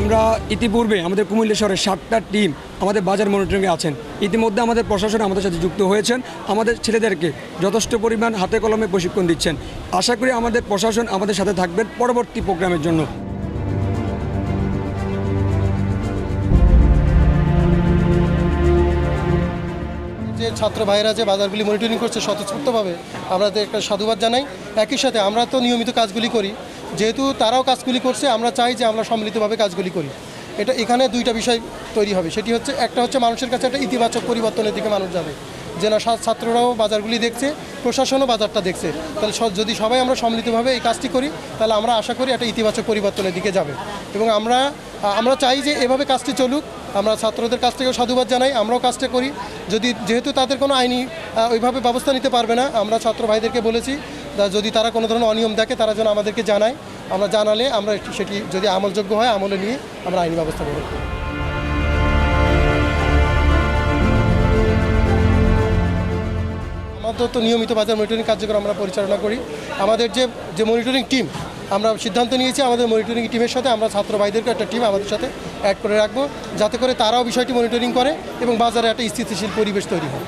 আমরা ইতিপূর্বে আমাদের কুমিল্লা শহরের 7টা টিম আমাদের বাজার মনিটরিংয়ে আছেন। ইতিমধ্যে আমাদের প্রশাসন আমাদের সাথে যুক্ত হয়েছেন, আমাদের ছেলেদেরকে যথেষ্ট পরিমাণ হাতে কলমে প্রশিক্ষণ দিচ্ছেন। আশা করি আমাদের প্রশাসন আমাদের সাথে থাকবেন পরবর্তী প্রোগ্রামের জন্য। যে ছাত্র ভাইরা যে বাজারগুলি মনিটরিং করছে স্বতঃস্ফূর্তভাবে আমরা একটা সাধুবাদ জানাই। একই সাথে আমরা তো নিয়মিত কাজগুলি করি, যেহেতু তারাও কাজগুলি করছে আমরা চাই যে আমরা সম্মিলিতভাবে কাজগুলি করি। এখানে দুইটা বিষয় তৈরি হবে, সেটি হচ্ছে একটা হচ্ছে মানুষের কাছে একটা ইতিবাচক পরিবর্তনের দিকে মানুষ যাবে, যে না ছাত্ররাও বাজারগুলি দেখছে, প্রশাসনও বাজারটা দেখছে। তাহলে যদি সবাই আমরা সম্মিলিতভাবে এই কাজটি করি তাহলে আমরা আশা করি একটা ইতিবাচক পরিবর্তনের দিকে যাবে। এবং আমরা চাই যে এভাবে কাজটি চলুক। আমরা ছাত্রদের কাছ থেকেও সাধুবাদ জানাই, আমরাও কাজটা করি। যেহেতু তাদের কোনো আইনি ওইভাবে ব্যবস্থা নিতে পারবে না, আমরা ছাত্র ভাইদেরকে বলেছি যদি তারা কোনো ধরনের অনিয়ম দেখে তারা যেন আমাদেরকে জানায়। আমরা জানালে আমরা সেটি যদি আমলযোগ্য হয় আমলে নিয়ে আমরা আইনি ব্যবস্থা গ্রহণ করি। আমাদের তো নিয়মিত বাজার মনিটরিং কার্যক্রম আমরা পরিচালনা করি। আমাদের যে মনিটরিং টিম, আমরা সিদ্ধান্ত নিয়েছি আমাদের মনিটরিং টিমের সাথে আমরা ছাত্র ভাইদেরকে একটা টিম আমাদের সাথে অ্যাড করে রাখবো, যাতে করে তারাও বিষয়টি মনিটরিং করে এবং বাজারে একটা স্থিতিশীল পরিবেশ তৈরি হয়।